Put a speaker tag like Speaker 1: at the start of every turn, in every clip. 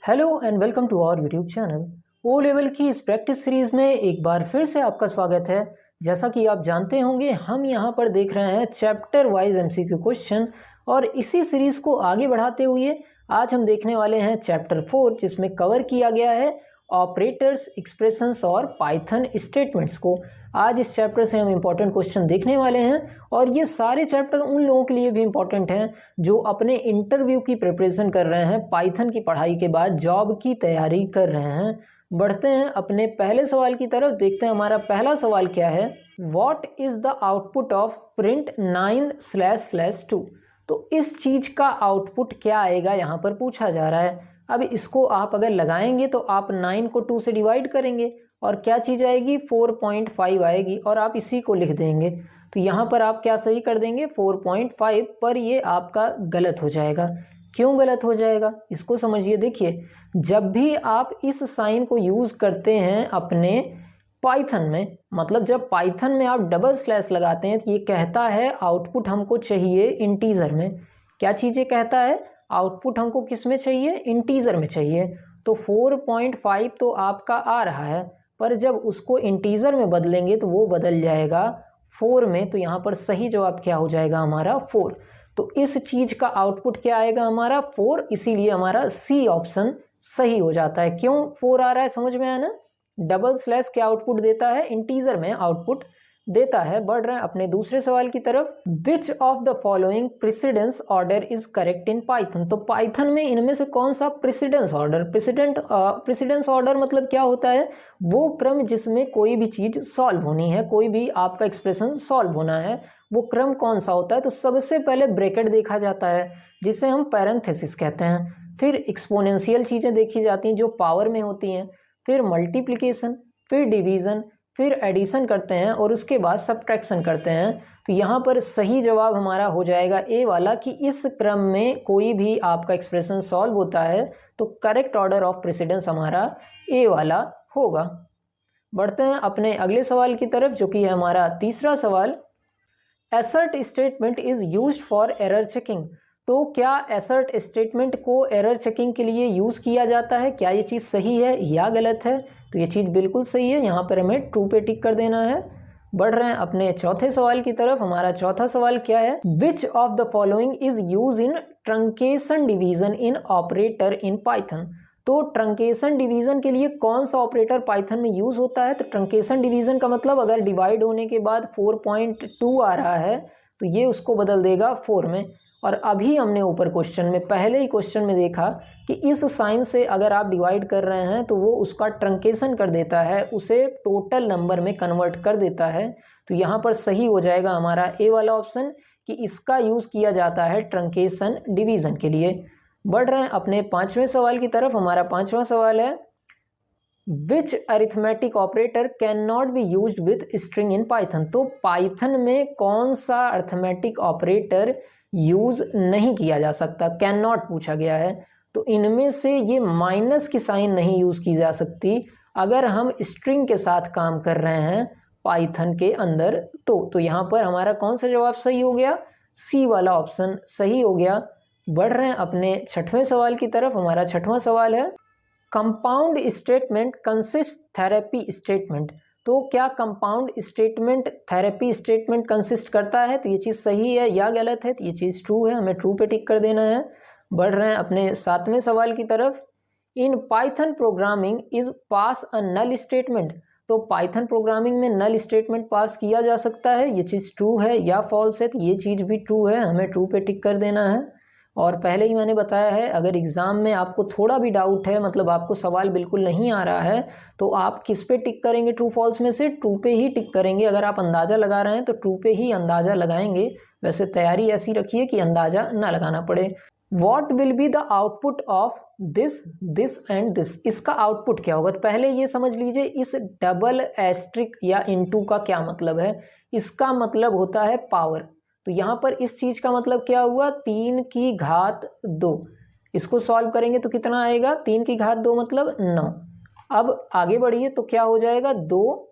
Speaker 1: Hello and welcome to our YouTube channel. O level की इस practice series में एक बार फिर से आपका स्वागत है। जैसा कि आप जानते होंगे हम यहाँ पर देख रहे हैं चैप्टर वाइज एमसीक्यू क्वेश्चन और इसी सीरीज को आगे बढ़ाते हुए आज हम देखने वाले हैं चैप्टर 4 जिसमें कवर किया गया है ऑपरेटर्स, एक्सप्रेशंस और पाइथन स्टेटमेंट्स को। आज इस चैप्टर से हम इम्पोर्टेंट क्वेश्चन देखने वाले हैं और ये सारे चैप्टर उन लोगों के लिए भी इम्पोर्टेंट हैं जो अपने इंटरव्यू की प्रिपरेशन कर रहे हैं, पाइथन की पढ़ाई के बाद जॉब की तैयारी कर रहे हैं। बढ़ते हैं अपने पहले सवाल की तरफ, देखते हैं हमारा पहला सवाल क्या है। What is the output of print 9//2। तो इस चीज का आउटपुट क्या आएगा यहाँ पर पूछा जा रहा है। अब इसको आप अगर लगाएंगे तो आप 9 को 2 से डिवाइड करेंगे और क्या चीज़ आएगी 4.5 आएगी और आप इसी को लिख देंगे। तो यहाँ पर आप क्या सही कर देंगे 4.5, पर ये आपका गलत हो जाएगा। क्यों गलत हो जाएगा इसको समझिए। देखिए, जब भी आप इस साइन को यूज़ करते हैं अपने पाइथन में, मतलब जब पाइथन में आप डबल स्लैश लगाते हैं तो ये कहता है आउटपुट हमको चाहिए इंटीजर में। क्या चीज़ें कहता है, आउटपुट हमको किस में चाहिए, इंटीजर में चाहिए। तो 4.5 तो आपका आ रहा है, पर जब उसको इंटीजर में बदलेंगे तो वो बदल जाएगा 4 में। तो यहाँ पर सही जवाब क्या हो जाएगा हमारा 4। तो इस चीज़ का आउटपुट क्या आएगा हमारा 4, इसीलिए हमारा सी ऑप्शन सही हो जाता है। क्यों 4 आ रहा है समझ में आया ना। डबल स्लैश क्या आउटपुट देता है, इंटीजर में आउटपुट देता है। बढ़ रहे हैं अपने दूसरे सवाल की तरफ। Which of the following precedence order is correct in Python. तो पाइथन में इनमें से कौन सा प्रेसिडेंस ऑर्डर, प्रेसिडेंस ऑर्डर मतलब क्या होता है, वो क्रम जिसमें कोई भी चीज सॉल्व होनी है, कोई भी आपका एक्सप्रेशन सॉल्व होना है, वो क्रम कौन सा होता है। तो सबसे पहले ब्रैकेट देखा जाता है जिसे हम पैरेंथेसिस कहते हैं, फिर एक्सपोनेंशियल चीजें देखी जाती हैं जो पावर में होती हैं, फिर मल्टीप्लिकेशन, फिर डिवीजन, फिर एडिशन करते हैं और उसके बाद सब्ट्रैक्शन करते हैं। तो यहाँ पर सही जवाब हमारा हो जाएगा ए वाला कि इस क्रम में कोई भी आपका एक्सप्रेशन सॉल्व होता है तो करेक्ट ऑर्डर ऑफ प्रेसिडेंस हमारा ए वाला होगा। बढ़ते हैं अपने अगले सवाल की तरफ जो कि है हमारा तीसरा सवाल। एसर्ट statement is used for error checking. तो क्या एसर्ट स्टेटमेंट को एरर चेकिंग के लिए यूज़ किया जाता है, क्या ये चीज़ सही है या गलत है। तो ये चीज़ बिल्कुल सही है, यहाँ पर हमें ट्रू पे टिक कर देना है। बढ़ रहे हैं अपने चौथे सवाल की तरफ। हमारा चौथा सवाल क्या है। Which of the following is use in truncation division in operator in Python. तो ट्रंकेशन डिवीजन के लिए कौन सा ऑपरेटर पाइथन में यूज होता है। तो ट्रंकेशन डिवीजन का मतलब अगर डिवाइड होने के बाद 4.2 आ रहा है तो ये उसको बदल देगा 4 में। और अभी हमने ऊपर क्वेश्चन में, पहले ही क्वेश्चन में देखा कि इस साइन से अगर आप डिवाइड कर रहे हैं तो वो उसका ट्रंकेशन कर देता है, उसे टोटल नंबर में कन्वर्ट कर देता है। तो यहाँ पर सही हो जाएगा हमारा ए वाला ऑप्शन कि इसका यूज़ किया जाता है ट्रंकेशन डिवीज़न के लिए। बढ़ रहे हैं अपने पांचवें सवाल की तरफ। हमारा पांचवा सवाल है which arithmetic operator can not be used with string in Python. तो पाइथन में कौन सा अरिथमेटिक ऑपरेटर यूज नहीं किया जा सकता, कैन नॉट पूछा गया है। तो इनमें से ये माइनस की साइन नहीं यूज की जा सकती अगर हम स्ट्रिंग के साथ काम कर रहे हैं पाइथन के अंदर। तो यहाँ पर हमारा कौन सा जवाब सही हो गया, सी वाला ऑप्शन सही हो गया। बढ़ रहे हैं अपने छठवें सवाल की तरफ। हमारा छठवां सवाल है compound statement consist therapy statement. तो क्या compound statement therapy statement consist करता है। तो ये चीज़ सही है या गलत है। तो ये चीज़ ट्रू है, हमें ट्रू पे टिक कर देना है। बढ़ रहे हैं अपने सातवें सवाल की तरफ। In Python programming is pass a null statement. तो पाइथन प्रोग्रामिंग में नल स्टेटमेंट पास किया जा सकता है, ये चीज़ ट्रू है या फॉल्स है। तो ये चीज़ भी ट्रू है, हमें ट्रू पे टिक कर देना है। और पहले ही मैंने बताया है अगर एग्ज़ाम में आपको थोड़ा भी डाउट है, मतलब आपको सवाल बिल्कुल नहीं आ रहा है, तो आप किस पे टिक करेंगे, ट्रू फॉल्स में से ट्रू पे ही टिक करेंगे। अगर आप अंदाज़ा लगा रहे हैं तो ट्रू पे ही अंदाज़ा लगाएंगे। वैसे तैयारी ऐसी रखिए कि अंदाज़ा ना लगाना पड़े। What will be the output of this, this and this. इसका आउटपुट क्या होगा। तो पहले ये समझ लीजिए इस डबल एस्ट्रिक या इनटू का क्या मतलब है। इसका मतलब होता है पावर। तो यहाँ पर इस चीज़ का मतलब क्या हुआ, 3 की घात 2। इसको सॉल्व करेंगे तो कितना आएगा, 3 की घात 2 मतलब 9। अब आगे बढ़िए तो क्या हो जाएगा 2,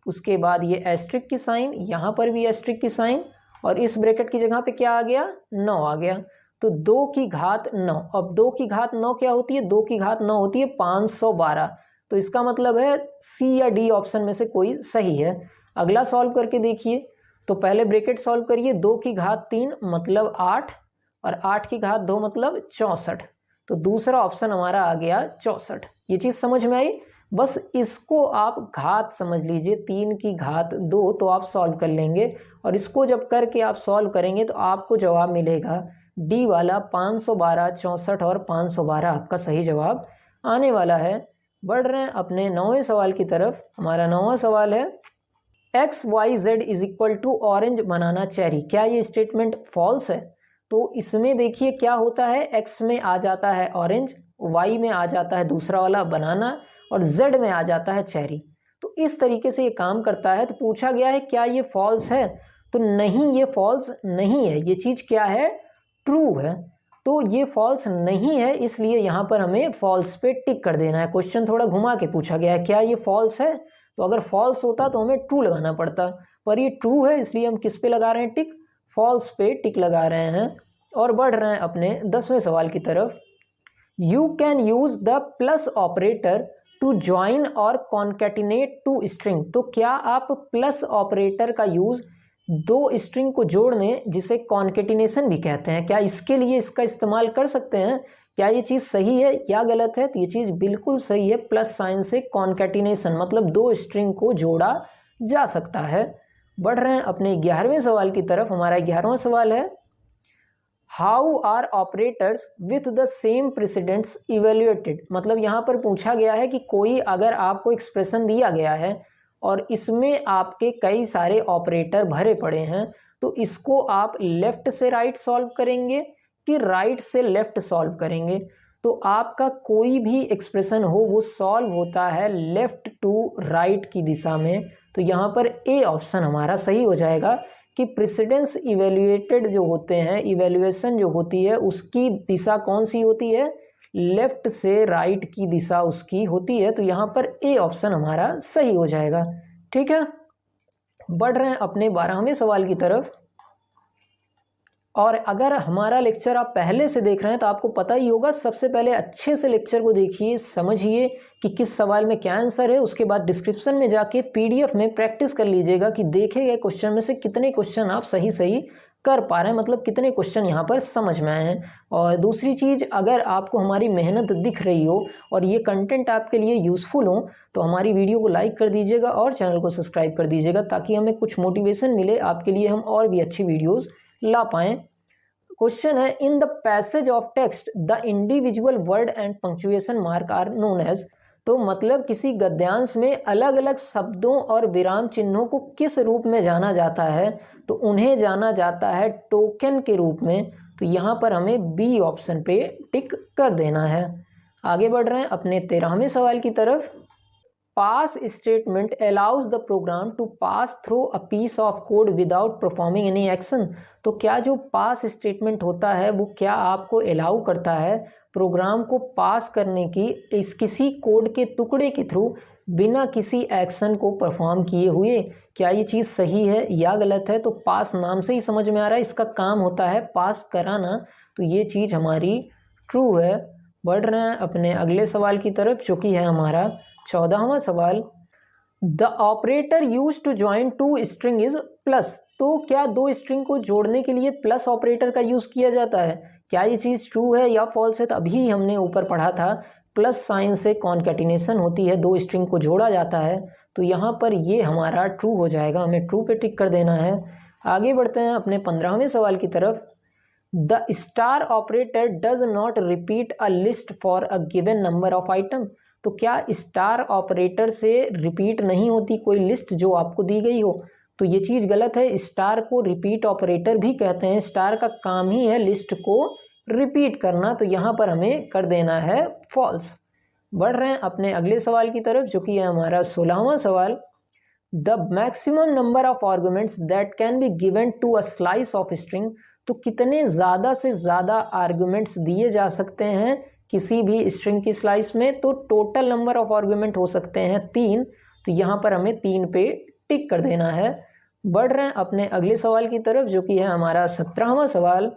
Speaker 1: उसके बाद ये एस्ट्रिक की साइन, यहाँ पर भी एस्ट्रिक की साइन और इस ब्रैकेट की जगह पे क्या आ गया 9 आ गया। तो 2 की घात 9। अब 2 की घात 9 क्या होती है? 2 की घात 9 होती है 512। तो इसका मतलब है सी या डी ऑप्शन में से कोई सही है। अगला सॉल्व करके देखिए। तो पहले ब्रैकेट सॉल्व करिए, 2 की घात 3 मतलब 8 और 8 की घात 2 मतलब 64। तो दूसरा ऑप्शन हमारा आ गया 64। ये चीज़ समझ में आई? बस इसको आप घात समझ लीजिए, 3 की घात 2 तो आप सॉल्व कर लेंगे। और इसको जब करके आप सॉल्व करेंगे तो आपको जवाब मिलेगा डी वाला 512, 64 और 512 आपका सही जवाब आने वाला है। बढ़ रहे हैं अपने 9वें सवाल की तरफ। हमारा 9वां सवाल है XYZ is equal to orange banana cherry. क्या ये स्टेटमेंट फॉल्स है? तो इसमें देखिए क्या होता है, X में आ जाता है ऑरेंज, Y में आ जाता है दूसरा वाला बनाना और Z में आ जाता है चेरी। तो इस तरीके से ये काम करता है। तो पूछा गया है क्या ये फॉल्स है? तो नहीं, ये फॉल्स नहीं है। ये चीज़ क्या है? ट्रू है। तो ये फॉल्स नहीं है, इसलिए यहाँ पर हमें फॉल्स पे टिक कर देना है। क्वेश्चन थोड़ा घुमा के पूछा गया है, क्या ये फॉल्स है? तो अगर फॉल्स होता तो हमें ट्रू लगाना पड़ता, पर ये ट्रू है, इसलिए हम किस पे लगा रहे हैं टिक? फॉल्स पे टिक लगा रहे हैं। और बढ़ रहे हैं अपने 10वें सवाल की तरफ। You can use the plus operator to join और कॉन्केटिनेट टू स्ट्रिंग। तो क्या आप प्लस ऑपरेटर का यूज 2 स्ट्रिंग को जोड़ने, जिसे कॉन्केटिनेशन भी कहते हैं, क्या इसके लिए इसका इस्तेमाल कर सकते हैं? क्या ये चीज़ सही है या गलत है? तो ये चीज़ बिल्कुल सही है। प्लस साइन से कॉन्केटिनेशन मतलब 2 स्ट्रिंग को जोड़ा जा सकता है। बढ़ रहे हैं अपने 11वें सवाल की तरफ। हमारा 11वां सवाल है how are operators with the same presidents evaluated. मतलब यहाँ पर पूछा गया है कि कोई अगर आपको एक्सप्रेशन दिया गया है और इसमें आपके कई सारे ऑपरेटर भरे पड़े हैं, तो इसको आप लेफ्ट से राइट सॉल्व करेंगे कि राइट से लेफ्ट सॉल्व करेंगे? तो आपका कोई भी एक्सप्रेशन हो वो सॉल्व होता है लेफ्ट टू राइट की दिशा में। तो यहाँ पर ए ऑप्शन हमारा सही हो जाएगा कि प्रेसिडेंस इवेल्युएटेड जो होते हैं, इवेल्युएशन जो होती है उसकी दिशा कौन सी होती है? लेफ्ट से राइट की दिशा उसकी होती है। तो यहाँ पर ए ऑप्शन हमारा सही हो जाएगा। ठीक है, बढ़ रहे हैं अपने 12वें सवाल की तरफ। और अगर हमारा लेक्चर आप पहले से देख रहे हैं तो आपको पता ही होगा, सबसे पहले अच्छे से लेक्चर को देखिए, समझिए कि किस सवाल में क्या आंसर है। उसके बाद डिस्क्रिप्शन में जाके PDF में प्रैक्टिस कर लीजिएगा कि देखे गए क्वेश्चन में से कितने क्वेश्चन आप सही सही कर पा रहे हैं, मतलब कितने क्वेश्चन यहाँ पर समझ में आए हैं। और दूसरी चीज़, अगर आपको हमारी मेहनत दिख रही हो और ये कंटेंट आपके लिए यूज़फुल हो तो हमारी वीडियो को लाइक कर दीजिएगा और चैनल को सब्सक्राइब कर दीजिएगा, ताकि हमें कुछ मोटिवेशन मिले आपके लिए, हम और भी अच्छी वीडियोज़ ला पाएँ। क्वेश्चन है in the passage of text the individual word and punctuation mark are known as. तो मतलब किसी गद्यांश में अलग अलग शब्दों और विराम चिन्हों को किस रूप में जाना जाता है? तो उन्हें जाना जाता है टोकन के रूप में। तो यहाँ पर हमें बी ऑप्शन पे टिक कर देना है। आगे बढ़ रहे हैं अपने 13वें सवाल की तरफ। Pass statement allows the program to pass through a piece of code without performing any action. तो क्या जो पास स्टेटमेंट होता है वो क्या आपको अलाउ करता है प्रोग्राम को पास करने की इस किसी कोड के टुकड़े के थ्रू बिना किसी एक्शन को परफॉर्म किए हुए? क्या ये चीज़ सही है या गलत है? तो पास नाम से ही समझ में आ रहा है, इसका काम होता है पास कराना। तो ये चीज़ हमारी ट्रू है। बढ़ रहे हैं अपने अगले सवाल की तरफ, जो कि है हमारा 14वां सवाल। The operator use to join 2 string is plus. तो क्या 2 स्ट्रिंग को जोड़ने के लिए प्लस ऑपरेटर का यूज किया जाता है? क्या ये चीज़ ट्रू है या फॉल्स है? तो अभी हमने ऊपर पढ़ा था प्लस साइन से कॉन्केटिनेशन होती है, 2 स्ट्रिंग को जोड़ा जाता है। तो यहाँ पर ये हमारा ट्रू हो जाएगा, हमें ट्रू पे टिक कर देना है। आगे बढ़ते हैं अपने 15वें सवाल की तरफ। The star operator does not repeat a list for a given number of item. तो क्या स्टार ऑपरेटर से रिपीट नहीं होती कोई लिस्ट जो आपको दी गई हो? तो ये चीज़ गलत है। स्टार को रिपीट ऑपरेटर भी कहते हैं, स्टार का काम ही है लिस्ट को रिपीट करना। तो यहाँ पर हमें कर देना है फॉल्स। बढ़ रहे हैं अपने अगले सवाल की तरफ, जो कि है हमारा 16वां सवाल। The maximum number of arguments that can be given to a slice of string. तो कितने ज़्यादा से ज़्यादा आर्गुमेंट्स दिए जा सकते हैं किसी भी स्ट्रिंग की स्लाइस में? तो टोटल नंबर ऑफ आर्गुमेंट हो सकते हैं 3। तो यहाँ पर हमें 3 पे टिक कर देना है। बढ़ रहे हैं अपने अगले सवाल की तरफ, जो कि है हमारा 17वां सवाल।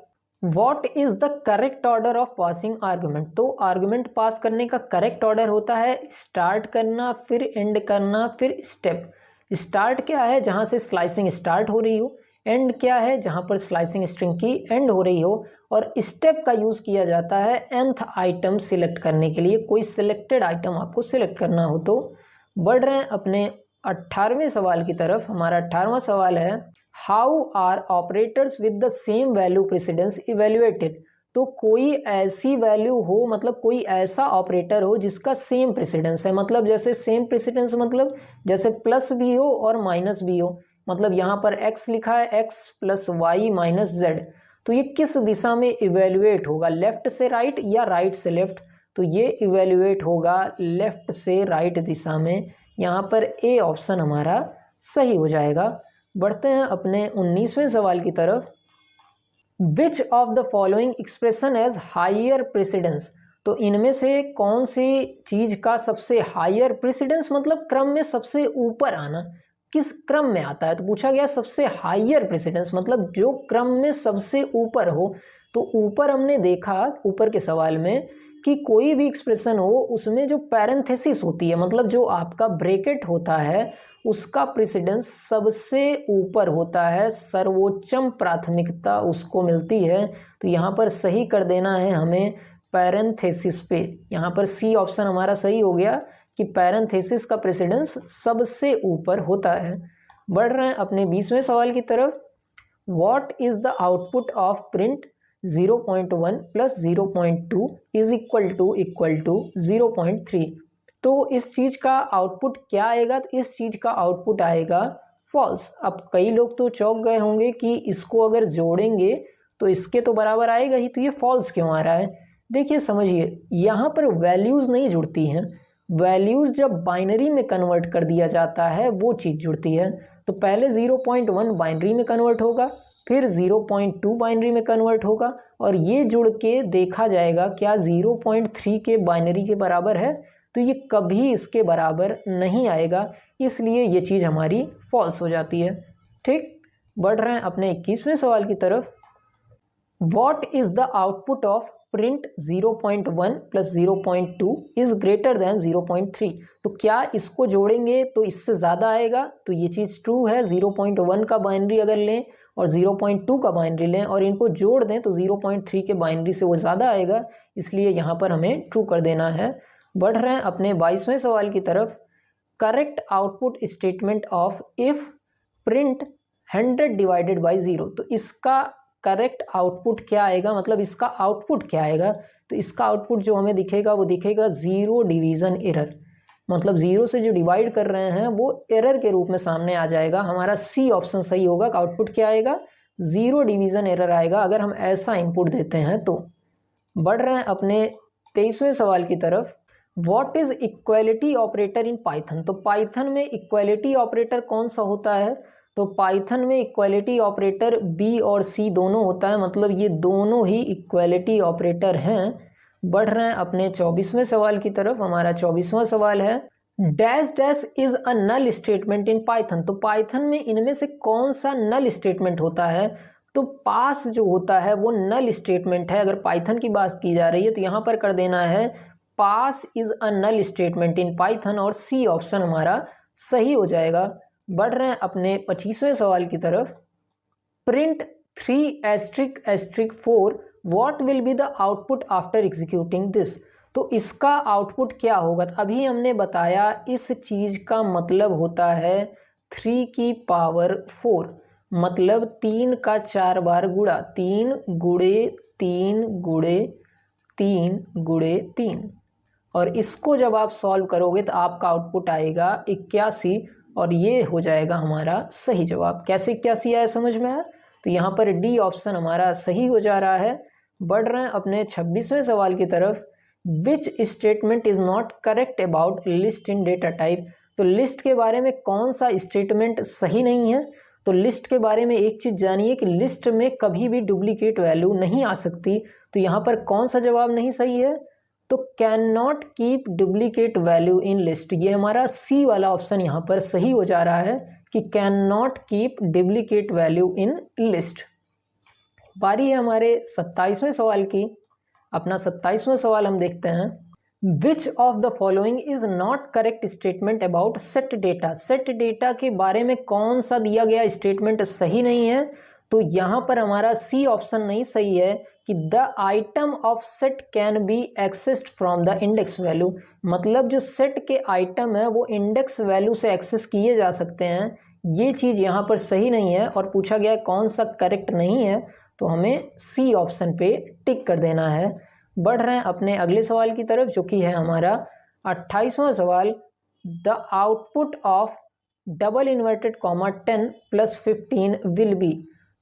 Speaker 1: What is the correct order of passing argument? तो आर्गुमेंट पास करने का करेक्ट ऑर्डर होता है स्टार्ट करना, फिर एंड करना, फिर स्टेप। स्टार्ट क्या है? जहाँ से स्लाइसिंग स्टार्ट हो रही हो। एंड क्या है? जहाँ पर स्लाइसिंग स्ट्रिंग की एंड हो रही हो। और स्टेप का यूज़ किया जाता है nth आइटम सिलेक्ट करने के लिए। कोई सिलेक्टेड आइटम आपको सिलेक्ट करना हो तो। बढ़ रहे हैं अपने 18वें सवाल की तरफ। हमारा 18वां सवाल है how are operators with the same value precedence evaluated? तो कोई ऐसी वैल्यू हो, मतलब कोई ऐसा ऑपरेटर हो जिसका सेम प्रेसिडेंस है। मतलब जैसे सेम प्रेसिडेंस मतलब जैसे प्लस भी हो और माइनस भी हो। मतलब यहाँ पर x लिखा है, x plus y minus z. तो ये किस दिशा में इवेल्युएट होगा? लेफ्ट से राइट या राइट से लेफ्ट? तो ये इवेल्युएट होगा लेफ्ट से राइट दिशा में। यहाँ पर ए ऑप्शन हमारा सही हो जाएगा। बढ़ते हैं अपने 19वें सवाल की तरफ। Which of the following expression as higher precedence? तो इनमें से कौन सी चीज का सबसे हायर प्रेसिडेंस मतलब क्रम में सबसे ऊपर आना, किस क्रम में आता है? तो पूछा गया सबसे हायर प्रेसिडेंस मतलब जो क्रम में सबसे ऊपर हो। तो ऊपर हमने देखा ऊपर के सवाल में कि कोई भी एक्सप्रेशन हो उसमें जो पैरेंथेसिस होती है, मतलब जो आपका ब्रैकेट होता है, उसका प्रेसिडेंस सबसे ऊपर होता है, सर्वोच्चम प्राथमिकता उसको मिलती है। तो यहाँ पर सही कर देना है हमें पैरेंथेसिस पे। यहाँ पर सी ऑप्शन हमारा सही हो गया कि पैरेंथेसिस का प्रेसिडेंस सबसे ऊपर होता है। बढ़ रहे हैं अपने 20वें सवाल की तरफ। What is the output of print 0.1 plus 0.2 is equal to 0.3? तो इस चीज़ का आउटपुट क्या आएगा? तो इस चीज़ का आउटपुट आएगा फॉल्स। अब कई लोग तो चौंक गए होंगे कि इसको अगर जोड़ेंगे तो इसके तो बराबर आएगा ही, तो ये फॉल्स क्यों आ रहा है? देखिए समझिए, यहाँ पर वैल्यूज़ नहीं जुड़ती हैं। वैल्यूज़ जब बाइनरी में कन्वर्ट कर दिया जाता है वो चीज़ जुड़ती है। तो पहले 0.1 बाइनरी में कन्वर्ट होगा, फिर 0.2 बाइनरी में कन्वर्ट होगा, और ये जुड़ के देखा जाएगा क्या 0.3 के बाइनरी के बराबर है। तो ये कभी इसके बराबर नहीं आएगा, इसलिए ये चीज़ हमारी फॉल्स हो जाती है। ठीक, बढ़ रहे हैं अपने 21वें सवाल की तरफ। What is the output of print 0.1 plus 0.2 is greater than 0.3? तो क्या इसको जोड़ेंगे तो इससे ज़्यादा आएगा? तो ये चीज़ ट्रू है। 0.1 का बाइनरी अगर लें और 0.2 का बाइनरी लें और इनको जोड़ दें तो 0.3 के बाइनरी से वो ज़्यादा आएगा, इसलिए यहाँ पर हमें ट्रू कर देना है। बढ़ रहे हैं अपने 22वें सवाल की तरफ। Correct output statement of if print 100 divided by 0? तो इसका करेक्ट आउटपुट क्या आएगा, मतलब इसका आउटपुट क्या आएगा? तो इसका आउटपुट जो हमें दिखेगा वो दिखेगा 0 डिवीज़न एरर। मतलब 0 से जो डिवाइड कर रहे हैं वो एरर के रूप में सामने आ जाएगा। हमारा सी ऑप्शन सही होगा। आउटपुट क्या आएगा? 0 डिवीज़न एरर आएगा अगर हम ऐसा इनपुट देते हैं तो। बढ़ रहे हैं अपने 23वें सवाल की तरफ। What is equality operator in Python? तो पाइथन में इक्वालिटी ऑपरेटर कौन सा होता है? तो पाइथन में इक्वालिटी ऑपरेटर बी और सी दोनों होता है, मतलब ये दोनों ही इक्वालिटी ऑपरेटर हैं। बढ़ रहे हैं अपने 24वें सवाल की तरफ। हमारा 24वां सवाल है dash dash is a null statement in Python? तो पाइथन में इनमें से कौन सा नल स्टेटमेंट होता है? तो पास जो होता है वो नल स्टेटमेंट है। अगर पाइथन की बात की जा रही है तो यहाँ पर कर देना है pass is a null statement in Python, और सी ऑप्शन हमारा सही हो जाएगा। बढ़ रहे हैं अपने 25वें सवाल की तरफ। Print 3**4 what will be the output after executing this? तो इसका आउटपुट क्या होगा? तो अभी हमने बताया इस चीज़ का मतलब होता है 3 की पावर 4, मतलब 3 का 4 बार गुणा, 3 गुणे 3 गुणे 3 गुणे 3, और इसको जब आप सॉल्व करोगे तो आपका आउटपुट आएगा 81, और ये हो जाएगा हमारा सही जवाब। कैसे 81 आया समझ में आया? तो यहाँ पर डी ऑप्शन हमारा सही हो जा रहा है। बढ़ रहे हैं अपने 26वें सवाल की तरफ। Which statement is not correct about list in data type? तो लिस्ट के बारे में कौन सा स्टेटमेंट सही नहीं है? तो लिस्ट के बारे में एक चीज़ जानिए कि लिस्ट में कभी भी डुप्लीकेट वैल्यू नहीं आ सकती। तो यहाँ पर कौन सा जवाब नहीं सही है? तो can not keep duplicate value in list, ये हमारा सी वाला ऑप्शन यहाँ पर सही हो जा रहा है कि can not keep duplicate value in list. बारी है हमारे 27वें सवाल की। अपना 27वां सवाल हम देखते हैं। विच of the following is not correct statement about set data. Set data के बारे में कौन सा दिया गया स्टेटमेंट सही नहीं है? तो यहाँ पर हमारा सी ऑप्शन नहीं सही है कि the item of set can be accessed from the index value. मतलब जो सेट के आइटम है वो इंडेक्स वैल्यू से एक्सेस किए जा सकते हैं, ये चीज़ यहाँ पर सही नहीं है। और पूछा गया है कौन सा करेक्ट नहीं है, तो हमें सी ऑप्शन पे टिक कर देना है। बढ़ रहे हैं अपने अगले सवाल की तरफ, जो कि है हमारा 28वां सवाल। The output of double inverted comma 10 + 15 will be.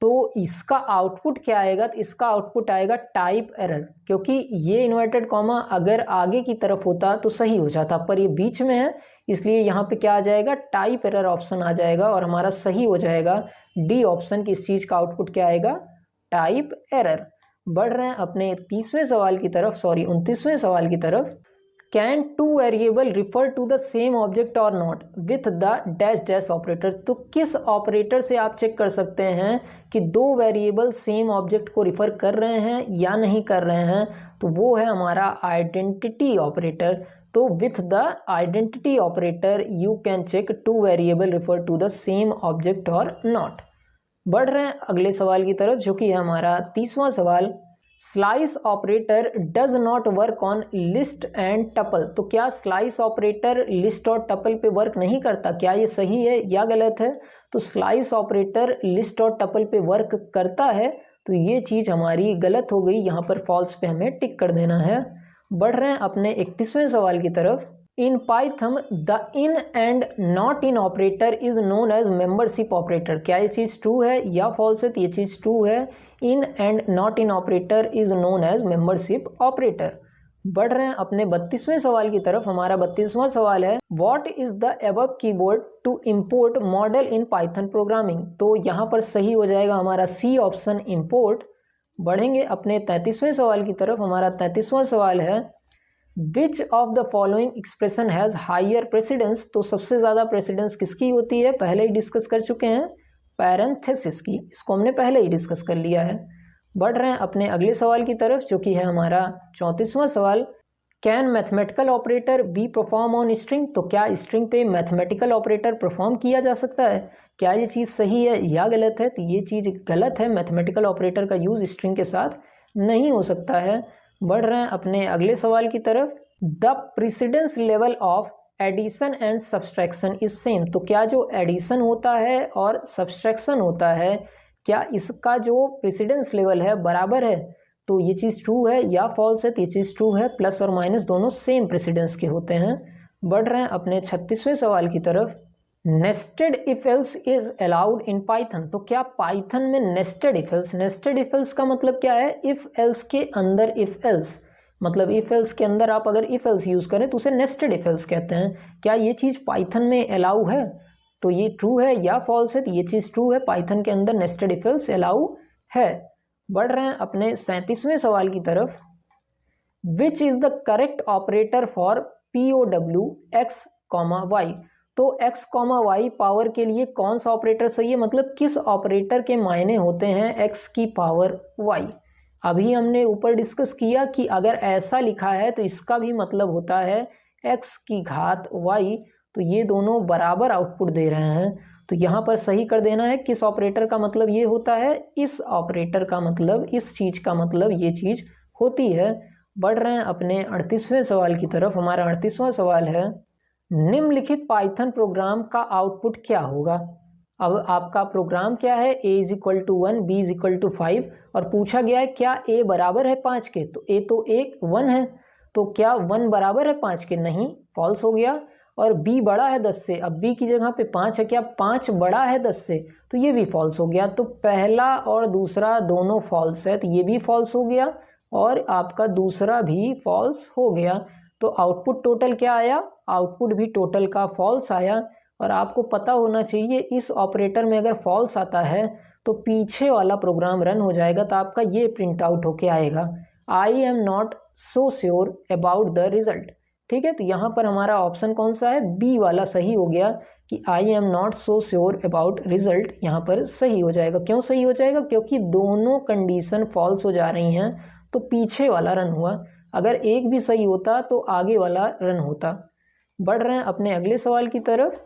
Speaker 1: तो इसका आउटपुट क्या आएगा? तो इसका आउटपुट आएगा टाइप एरर, क्योंकि ये इन्वर्टेड कॉमा अगर आगे की तरफ होता तो सही हो जाता, पर ये बीच में है, इसलिए यहाँ पे क्या आ जाएगा? टाइप एरर ऑप्शन आ जाएगा और हमारा सही हो जाएगा डी ऑप्शन की। इस चीज़ का आउटपुट क्या आएगा? Type error. बढ़ रहे हैं अपने 29वें सवाल की तरफ। Can two variable refer to the same object और not with the dash dash operator. तो किस ऑपरेटर से आप चेक कर सकते हैं कि दो वेरिएबल सेम ऑब्जेक्ट को रिफर कर रहे हैं या नहीं कर रहे हैं? तो वो है हमारा आइडेंटिटी ऑपरेटर। तो with the identity operator you can check two variable refer to the same object और नॉट। बढ़ रहे हैं अगले सवाल की तरफ, जो कि है हमारा 30वां सवाल। Slice operator does not work on list and tuple. तो क्या स्लाइस ऑपरेटर लिस्ट और टपल पे वर्क नहीं करता? क्या ये सही है या गलत है? तो स्लाइस ऑपरेटर लिस्ट और टपल पे वर्क करता है, तो ये चीज़ हमारी गलत हो गई, यहाँ पर फॉल्स पे हमें टिक कर देना है। बढ़ रहे हैं अपने 31वें सवाल की तरफ। In Python the in and not in operator is known as membership operator. क्या ये चीज़ ट्रू है या फॉल्स है? तो ये चीज़ ट्रू है। In and not in operator is known as membership operator. बढ़ रहे हैं अपने 32वें सवाल की तरफ। हमारा 32वां सवाल है what is the above keyword to import model in Python programming. तो यहाँ पर सही हो जाएगा हमारा सी ऑप्शन इंपोर्ट। बढ़ेंगे अपने 33वें सवाल की तरफ। हमारा 33वां सवाल है which of the following expression has higher precedence. तो सबसे ज़्यादा प्रेसिडेंस किसकी होती है? पहले ही डिस्कस कर चुके हैं, पैरेंथेसिस की। इसको हमने पहले ही डिस्कस कर लिया है। बढ़ रहे हैं अपने अगले सवाल की तरफ, जो कि है हमारा 34वां सवाल। Can mathematical operator be perform on string. तो क्या स्ट्रिंग पे मैथमेटिकल ऑपरेटर परफॉर्म किया जा सकता है? क्या ये चीज़ सही है या गलत है? तो ये चीज़ गलत है। मैथमेटिकल ऑपरेटर का यूज़ स्ट्रिंग के साथ नहीं हो सकता है। बढ़ रहे हैं अपने अगले सवाल की तरफ। The precedence level of addition and subtraction is same. तो क्या जो एडिशन होता है और सब्सट्रैक्शन होता है, क्या इसका जो प्रेसिडेंस लेवल है बराबर है? तो ये चीज़ ट्रू है या फॉल्स है? तो ये चीज़ ट्रू है। प्लस और माइनस दोनों सेम प्रेसिडेंस के होते हैं। बढ़ रहे हैं अपने 36वें सवाल की तरफ। Nested if else is allowed in Python. तो क्या पाइथन में नेस्टेड इफ एल्स का मतलब क्या है? इफ एल्स के अंदर इफ एल्स, मतलब इफ एल्स के अंदर आप अगर इफ एल्स यूज़ करें तो उसे नेस्टेड इफ एल्स कहते हैं। क्या ये चीज़ पाइथन में अलाउ है? तो ये ट्रू है या फॉल्स है? तो ये चीज़ ट्रू है, पाइथन के अंदर नेस्टेड इफ एल्स अलाउ है। बढ़ रहे हैं अपने 37वें सवाल की तरफ। Which is the correct operator for POW x, y। तो x, y पावर के लिए कौन सा ऑपरेटर सही है? मतलब किस ऑपरेटर के मायने होते हैं x की पावर y। अभी हमने ऊपर डिस्कस किया कि अगर ऐसा लिखा है तो इसका भी मतलब होता है x की घात y। तो ये दोनों बराबर आउटपुट दे रहे हैं, तो यहाँ पर सही कर देना है। किस ऑपरेटर का मतलब ये होता है? इस ऑपरेटर का मतलब, इस चीज़ का मतलब ये चीज़ होती है। बढ़ रहे हैं अपने 38वें सवाल की तरफ। हमारा 38वां सवाल है निम्नलिखित पाइथन प्रोग्राम का आउटपुट क्या होगा। अब आपका प्रोग्राम क्या है? a = 1, b = 5 और पूछा गया है क्या a बराबर है 5 के? तो a तो 1 है, तो क्या 1 बराबर है 5 के? नहीं, फॉल्स हो गया। और b बड़ा है 10 से, अब b की जगह पे 5 है, क्या 5 बड़ा है 10 से? तो ये भी फॉल्स हो गया। तो पहला और दूसरा दोनों फॉल्स है, तो ये भी फॉल्स हो गया और आपका दूसरा भी फॉल्स हो गया। तो आउटपुट टोटल क्या आया? आउटपुट भी टोटल का फॉल्स आया। और आपको पता होना चाहिए इस ऑपरेटर में अगर फॉल्स आता है तो पीछे वाला प्रोग्राम रन हो जाएगा, तो आपका ये प्रिंट आउट होके आएगा, I am not so sure about the result. ठीक है, तो यहाँ पर हमारा ऑप्शन कौन सा है? बी वाला सही हो गया कि I am not so sure about result यहाँ पर सही हो जाएगा। क्यों सही हो जाएगा? क्योंकि दोनों कंडीशन फॉल्स हो जा रही हैं तो पीछे वाला रन हुआ, अगर एक भी सही होता तो आगे वाला रन होता। बढ़ रहे हैं अपने अगले सवाल की तरफ।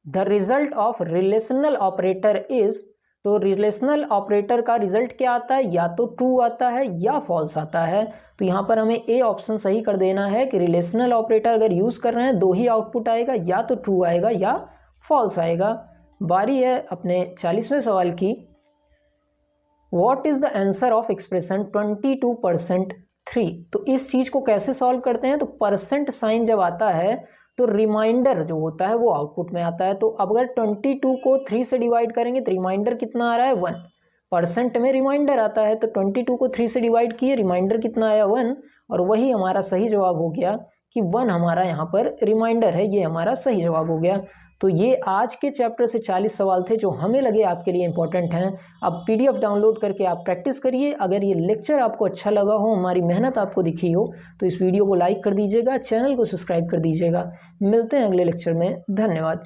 Speaker 1: The result of relational operator is, तो रिलेशनल ऑपरेटर का रिजल्ट क्या आता है? या तो ट्रू आता है या फॉल्स आता है। तो यहाँ पर हमें ए ऑप्शन सही कर देना है कि रिलेशनल ऑपरेटर अगर यूज़ कर रहे हैं दो ही आउटपुट आएगा, या तो ट्रू आएगा या फॉल्स आएगा। बारी है अपने 40वें सवाल की। What is the answer of expression 22% 3? तो इस चीज़ को कैसे सॉल्व करते हैं? तो परसेंट साइन जब आता है तो रिमाइंडर जो होता है वो आउटपुट में आता है। तो अब अगर 22 को 3 से डिवाइड करेंगे तो रिमाइंडर कितना आ रहा है? 1। परसेंट में रिमाइंडर आता है तो 22 को 3 से डिवाइड किए, रिमाइंडर कितना आया? 1। और वही हमारा सही जवाब हो गया कि 1 हमारा यहाँ पर रिमाइंडर है, ये हमारा सही जवाब हो गया। तो ये आज के चैप्टर से 40 सवाल थे जो हमें लगे आपके लिए इंपॉर्टेंट हैं। अब पीडीएफ डाउनलोड करके आप प्रैक्टिस करिए। अगर ये लेक्चर आपको अच्छा लगा हो, हमारी मेहनत आपको दिखी हो, तो इस वीडियो को लाइक कर दीजिएगा, चैनल को सब्सक्राइब कर दीजिएगा। मिलते हैं अगले लेक्चर में। धन्यवाद।